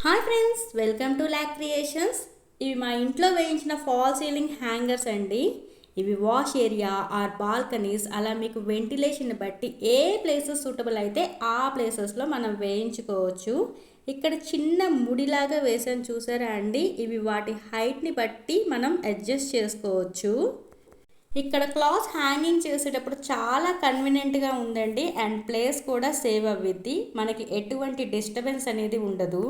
Hi friends, welcome to lakh creations. ఇవి మా ఇంట్లో వేయించిన ఫాల్ సీలింగ్ హ్యాంగర్స్ అండి. ఇవి వాష్ ఏరియా ఆర్ బాల్కనీస్ అలా మీకు వెంటిలేషన్ బట్టి ఏ ప్లేసెస్ సూటబుల్ అయితే ఆ ప్లేసెస్లో మనం వేయించుకోవచ్చు. ఇక్కడ చిన్న ముడిలాగా వేసాను చూసారా అండి. ఇవి వాటి హైట్ని బట్టి మనం అడ్జస్ట్ చేసుకోవచ్చు. ఇక్కడ క్లాత్ హ్యాంగింగ్ చేసేటప్పుడు చాలా కన్వీనియంట్గా ఉందండి. అండ్ ప్లేస్ కూడా సేవ్ అవ్విద్ది. మనకి ఎటువంటి డిస్టర్బెన్స్ అనేది ఉండదు.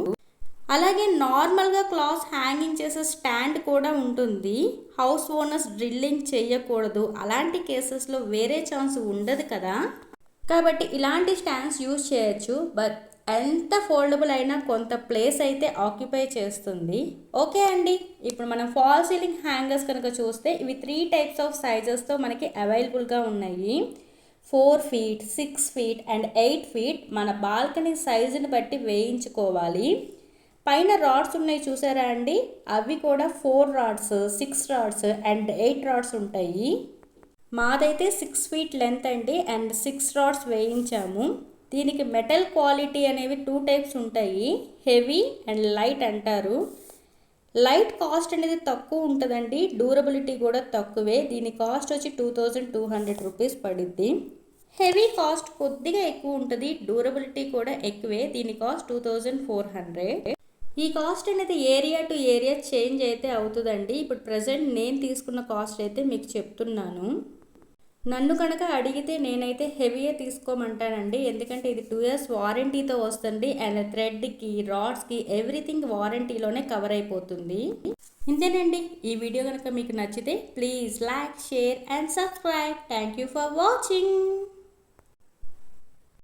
అలాగే నార్మల్గా క్లాత్ హ్యాంగింగ్ చేసే స్టాండ్ కూడా ఉంటుంది. హౌస్ ఓనర్స్ డ్రిల్లింగ్ చేయకూడదు, అలాంటి కేసెస్లో వేరే ఛాన్స్ ఉండదు కదా. కాబట్టి ఇలాంటి స్టాండ్స్ యూజ్ చేయొచ్చు. బట్ ఎంత ఫోల్డబుల్ అయినా కొంత ప్లేస్ అయితే ఆక్యుపై చేస్తుంది. ఓకే అండి, ఇప్పుడు మనం ఫాల్ సీలింగ్ హ్యాంగర్స్ కనుక చూస్తే ఇవి 3 టైప్స్ ఆఫ్ సైజెస్తో మనకి అవైలబుల్గా ఉన్నాయి. 4 feet, 6 feet అండ్ 8 feet మన బాల్కనీ సైజుని బట్టి వేయించుకోవాలి. పైన రాడ్స్ ఉన్నాయి చూసారా అండి, అవి కూడా 4 రాడ్స్, 6 రాడ్స్ అండ్ 8 రాడ్స్ ఉంటాయి. మాదైతే 6 feet లెంత్ అండి అండ్ 6 రాడ్స్ వేయించాము. దీనికి మెటల్ క్వాలిటీ అనేవి 2 టైప్స్ ఉంటాయి, హెవీ అండ్ లైట్ అంటారు. లైట్ కాస్ట్ అనేది తక్కువ ఉంటుందండి, డ్యూరబిలిటీ కూడా తక్కువే. దీని కాస్ట్ వచ్చి 2200 రూపీస్ పడుద్ది. హెవీ కాస్ట్ కొద్దిగా ఎక్కువ ఉంటుంది, డ్యూరబిలిటీ కూడా ఎక్కువే. దీని కాస్ట్ 2400. ఈ కాస్ట్ అనేది ఏరియా టు ఏరియా చేంజ్ అయితే అవుతుందండి. ఇప్పుడు ప్రజెంట్ నేను తీసుకున్న కాస్ట్ అయితే మీకు చెప్తున్నాను. నన్ను కనుక అడిగితే నేనైతే హెవీయే తీసుకోమంటానండి. ఎందుకంటే ఇది 2 years వారంటీతో వస్తుంది అండ్ థ్రెడ్కి, రాడ్స్కి ఎవ్రీథింగ్ వారంటీలోనే కవర్ అయిపోతుంది. ఇంతేనండి. ఈ వీడియో కనుక మీకు నచ్చితే please like, share and subscribe. Thank you for watching.